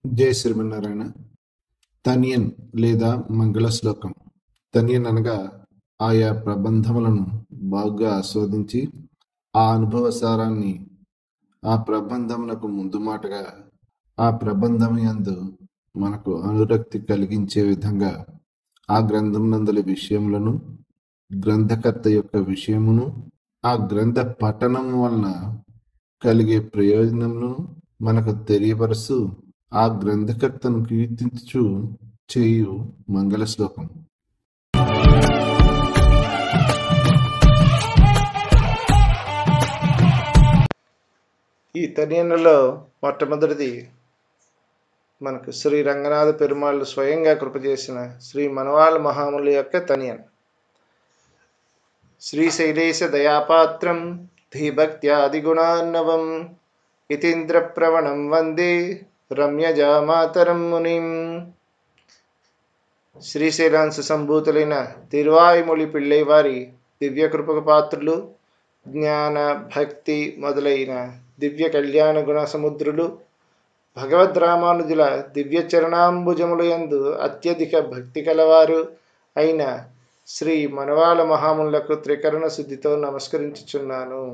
జై శ్రీమన్నారాయణ. తనియన్ లేదా మంగళ శ్లోకం. తనియన్ అనగా ఆయా ప్రబంధములను బాగా ఆస్వాదించి ఆ అనుభవ సారాన్ని ఆ ప్రబంధమునకు ముందు మాటగా ఆ ప్రబంధము యందు మనకు అనురక్తి కలిగించే విధంగా ఆ గ్రంథం నందలి విషయములను, గ్రంథకర్త యొక్క విషయమును, ఆ గ్రంథ పఠనం వలన కలిగే ప్రయోజనమును మనకు తెలియపరుస్తూ ఆ గ్రంథకర్తను కీర్తించు చేయు మంగళ శ్లోకం. ఈ తనియన్నులో మొట్టమొదటిది మనకు శ్రీ రంగనాథ పెరుమాళ్ళు స్వయంగా కృప చేసిన శ్రీ మనవాళ్ళ మహాముల యొక్క తనియన్. శ్రీశైలేశ దయాపాత్రం ధీభక్త్యాదిగుణాన్నవం ఇతీంద్ర ప్రవణం వందే రమ్యజామాతరం మునిం. శ్రీశైలాంశ సంభూతులైన తిరువాయుమొళి పిళ్ళై వారి దివ్య కృపకు పాత్రులు, జ్ఞాన భక్తి మొదలైన దివ్య కళ్యాణ గుణ సముద్రులు, భగవద్ రామానుజుల దివ్య చరణాంబుజముల యందు అత్యధిక భక్తి కలవారు అయిన శ్రీ మనవాళ మహాములకు త్రికరణ శుద్ధితో నమస్కరించుచున్నాను.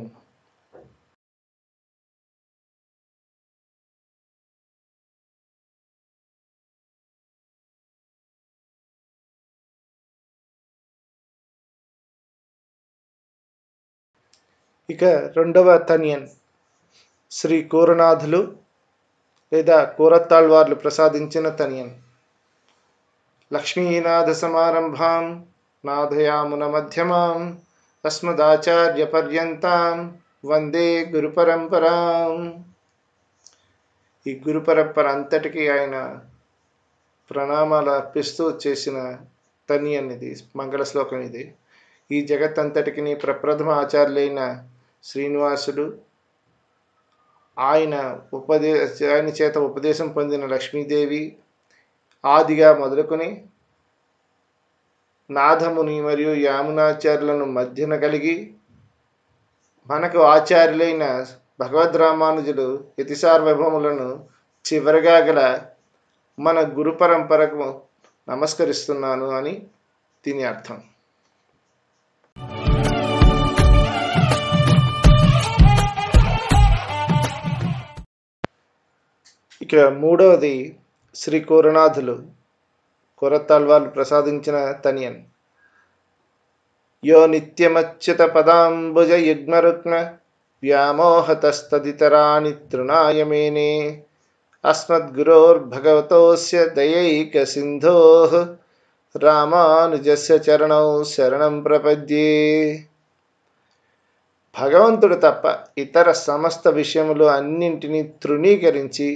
ఇక రెండవ తనియన్ శ్రీ కూరనాథులు లేదా కూరత్తాళ్వార్లు ప్రసాదించిన తనియన్. లక్ష్మీనాథ సమారంభాం నాథయామున మధ్యమాం అస్మదాచార్య పర్యంతాం వందే గురు పరంపరాం. ఈ గురు పరంపర అంతటికీ ఆయన ప్రణామాలు అర్పిస్తూ చేసిన తనియన్ ఇది, మంగళ శ్లోకం ఇది. ఈ జగత్తంతటికి ప్రప్రథమ ఆచార్యులైన శ్రీనివాసుడు, ఆయన చేత ఉపదేశం పొందిన లక్ష్మీదేవి ఆదిగా మొదలుకొని నాథముని మరియు యామునాచార్యులను మధ్యన కలిగి మనకు ఆచార్యులైన భగవద్ రామానుజులు యతి సార్వభౌములను చివరగా గల మన గురు పరంపరకు నమస్కరిస్తున్నాను అని దీని అర్థం. ఇక మూడవది శ్రీ కూరనాథులు కూరత్తాళ్వార్లు ప్రసాదించిన తనియన్. యో నిత్యమచ్యుత పదాంబుజ యుగ్మరుక్మ వ్యామోహతస్తదితరాణి తృణాయ మేనే అస్మద్గురోర్భగవతోస్య దయైక సింధోః రామానుజస్య చరణౌ శరణం ప్రపద్యే. భగవంతుడు తప్ప ఇతర సమస్త విషయములు అన్నింటినీ తృణీకరించి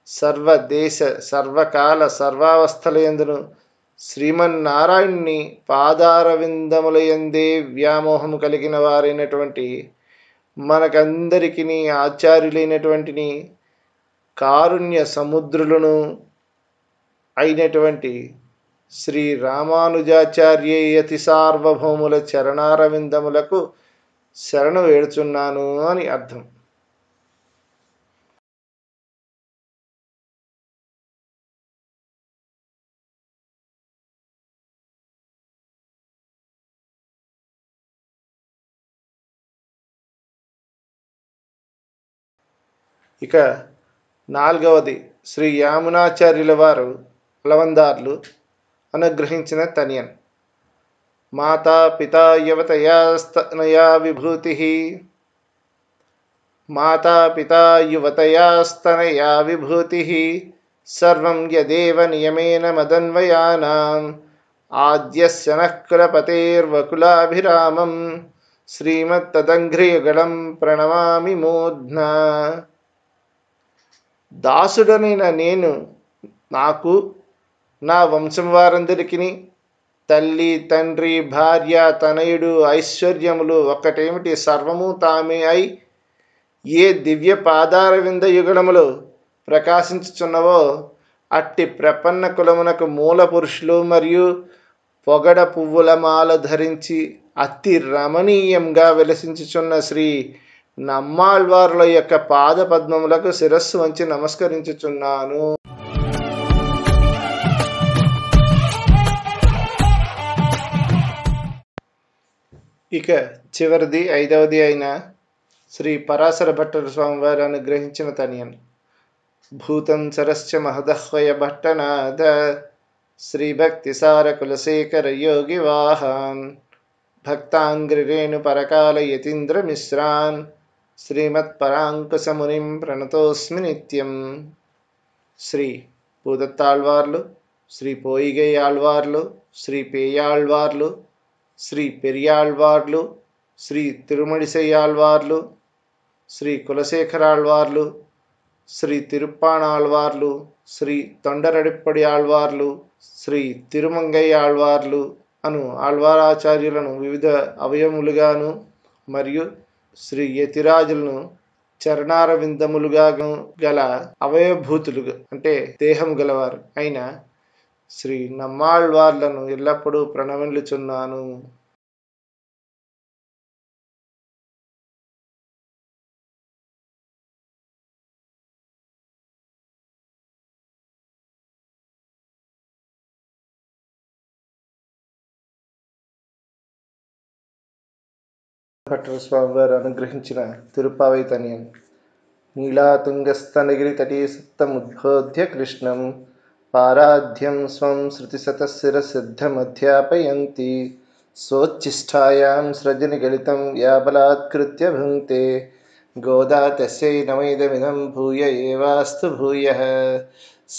సర్వదేశ సర్వకాల సర్వావస్థలయందును శ్రీమన్నారాయణుని పాదారవిందములయందే వ్యామోహము కలిగిన వారైనటువంటి మనకందరికీ ఆచార్యులైనటువంటి కారుణ్య సముద్రులను అయినటువంటి శ్రీ రామానుజాచార్య యతి సార్వభౌముల చరణారవిందములకు శరణు వేడుచున్నాను అని అర్థం. ఇక నాలుగవది శ్రీ యామునాచార్యుల వారు లవందార్లు అనుగ్రహించిన తనియన్. మాతా పితా యువతయాస్తనయా విభూతి మాతా పితా యువతయాస్తనయా విభూతి సర్వం యదేవ నియమేన మదన్వయానాం ఆద్యస్య నః కులపతేర్వకులాభిరామం శ్రీమత్తదంఘ్రియుగళం ప్రణమామి మూర్ధ్నా. దాసుడనైన నేను నాకు నా వంశం వారందరికీ తల్లి తండ్రి భార్య తనయుడు ఐశ్వర్యములు ఒక్కటేమిటి సర్వము తామే అయి ఏ దివ్య పాదార వింద యుగళములు ప్రకాశించుచున్నవో అట్టి ప్రపన్న కులమునకు మూల పురుషులు మరియు పొగడ పువ్వుల మాల ధరించి అతి రమణీయంగా విలసించుచున్న శ్రీ నమ్మాళ్వారుల యొక్క పాద పద్మములకు శిరస్సు వంచి నమస్కరించుచున్నాను. ఇక చివరిది 5వది అయిన శ్రీ పరాశర భట్టర్ స్వామివారు అనుగ్రహించిన తనియన్. భూతం సరశ్చ మహదహ్వయ భట్టనాథ శ్రీభక్తిసార కులశేఖర యోగి వాహాన్ భక్తాంగ్రిరేణు పరకాల యతీంద్ర మిశ్రాన్ శ్రీమత్పరాంకుశమునిం ప్రణతోస్మి నిత్యం. శ్రీ భూదత్తాళ్వార్లు, శ్రీ పోయిగై ఆళ్వార్లు, శ్రీ పేయాళ్వార్లు, శ్రీ పెరియాళ్వార్లు, శ్రీ తిరుమడిసై ఆళ్వార్లు, శ్రీ కులశేఖరాళ్వార్లు, శ్రీ తిరుప్పాణాళ్వార్లు, శ్రీ తొండరడిప్పడి ఆళ్వార్లు, శ్రీ తిరుమంగై ఆళ్వార్లు అను ఆళ్వారాచార్యులను వివిధ అవయములుగాను మరియు శ్రీ యతిరాజులను చరణార విందములుగాను గల అవయభూతులుగా అంటే దేహము గలవారు అయిన శ్రీ నమ్మాళ్వార్లను ఎల్లప్పుడూ ప్రణమిల్లుచున్నాను. భట్టర్ స్వామివారు అనుగ్రహించిన తిరుప్పావై తనియన్. నీలాతుంగస్తనగిరి తటీ సప్తముద్బోధ్య కృష్ణం పారాధ్యం స్వం శృతిశతశిరసిద్ధమధ్యాపయంతి స్వోచ్ఛిష్టాయాం సృజని గలితం యాబలాత్కృత్య భుంక్తే గోదా తస్యై నమైదమిదం భూయ ఏవాస్తు భూయః.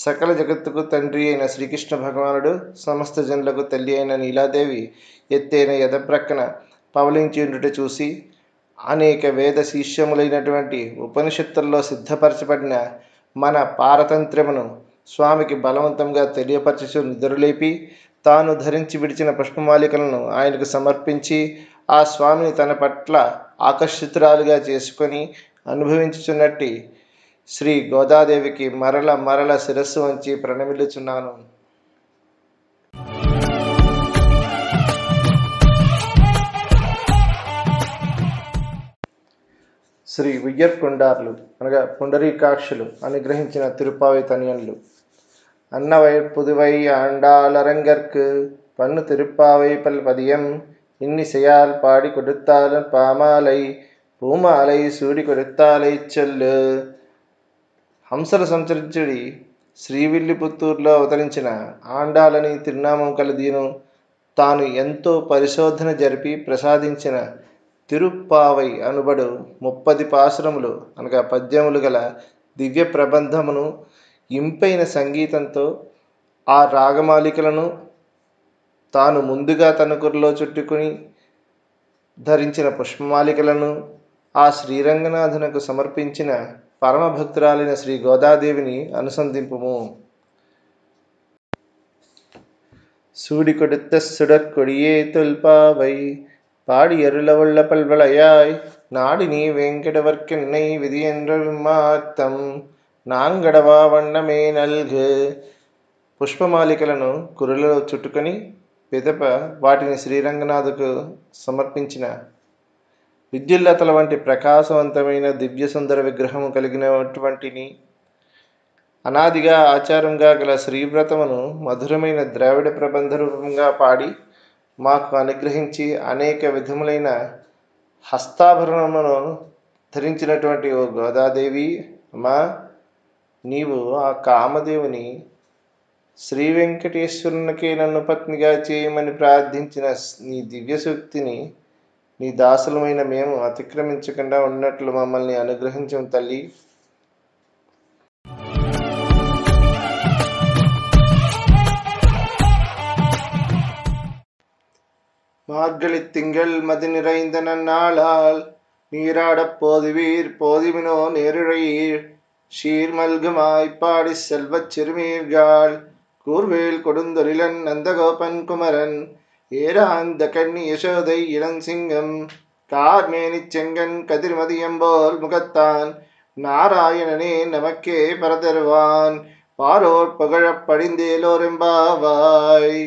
సకల జగత్తుకు తండ్రి అయిన శ్రీకృష్ణ భగవానుడు, సమస్త జనులకు తల్లి అయిన నీలాదేవి ఎత్తైన ఎదప్రక్కన పవలించి ఉండుట చూసి అనేక వేద శిష్యములైనటువంటి ఉపనిషత్తుల్లో సిద్ధపరచబడిన మన పారతంత్ర్యమును స్వామికి బలవంతంగా తెలియపరచు నిద్రలేపి తాను ధరించి విడిచిన పుష్పమాలికలను ఆయనకు సమర్పించి ఆ స్వామిని తన పట్ల ఆకర్షితురాలుగా చేసుకొని అనుభవించుచున్నట్టి శ్రీ గోదాదేవికి మరల మరల శిరస్సు వంచి ప్రణమిల్లుచున్నాను. శ్రీ ఉయ్యర్కొండార్లు అనగా పుండరీకాక్షులు అనుగ్రహించిన తిరుప్పావై తనియన్లు. అన్నవైర్ పుదువై ఆండాళరంగర్కు పన్ను తిరుప్పావై పల్పదియం இன்னிசையால் பாடி கொடுத்தாலும் பாமாலை பூமாலை సూడి కొడుతాలై చెల్లు. హంసలు సంచరించుడి శ్రీవిల్లిపుత్తూరులో అవతరించిన ఆండాలని తిరునామం కలదీను తాను ఎంతో పరిశోధన జరిపి ప్రసాదించిన తిరుప్పావై అనుబడు 30 పాసురములు అనగా పద్యములు గల దివ్య ప్రబంధమును ఇంపైన సంగీతంతో ఆ రాగమాలికలను తాను ముందుగా తనకురలో చుట్టుకుని ధరించిన పుష్పమాలికలను ఆ శ్రీరంగనాథునకు సమర్పించిన పరమభక్తురాలైన శ్రీ గోదాదేవిని అనుసంధింపుము. சூடி கொடுத்த சுடற்கொடியே தொல்பாவை பாடி அருளவள்ள பல்வளையாய் நாடி நீ வெங்கடவர்க்கென்னை విధియంద్రమార్తం నాంగడవా వన్నమే నల్గు. పుష్పమాలికలను కురులలో చుట్టుకొని పిదప వాటిని శ్రీరంగనాథుకు సమర్పించిన విద్యుల్లతల వంటి ప్రకాశవంతమైన దివ్య సుందర విగ్రహము కలిగినటువంటిని అనాదిగా ఆచారంగా గల శ్రీవ్రతమును మధురమైన ద్రావిడ ప్రబంధ రూపంగా పాడి మాకు అనుగ్రహించి అనేక విధములైన హస్తాభరణమును ధరించినటువంటి ఓ గోదాదేవి, అమ్మా నీవు ఆ కామదేవుని శ్రీ వెంకటేశ్వరునికే నన్ను పత్నిగా చేయమని ప్రార్థించిన నీ దివ్యసూక్తిని నీ దాసులమైన మేము అతిక్రమించకుండా ఉన్నట్లు మమ్మల్ని అనుగ్రహించము తల్లి. மார்கழி திங்கள் மதி நிறைந்த நன்னாளால் நீராடப் போதுவீர் போதிவினோ நேரிழையீர் ஷீர்மல்குமாய்ப்பாடி செல்வச் சிறுமீர்காள் கூர்வேல் கொடுந்தொழிலன் நந்தகோபன் குமரன் ஏராந்த கண்ணி யசோதை இளஞ்சிங்கம் கார்மேனிச் செங்கன் கதிர்மதியம்போல் முகத்தான் நாராயணனே நமக்கே பரதருவான் பாரோர் புகழப் படிந்தேலோரெம்பாவாய்.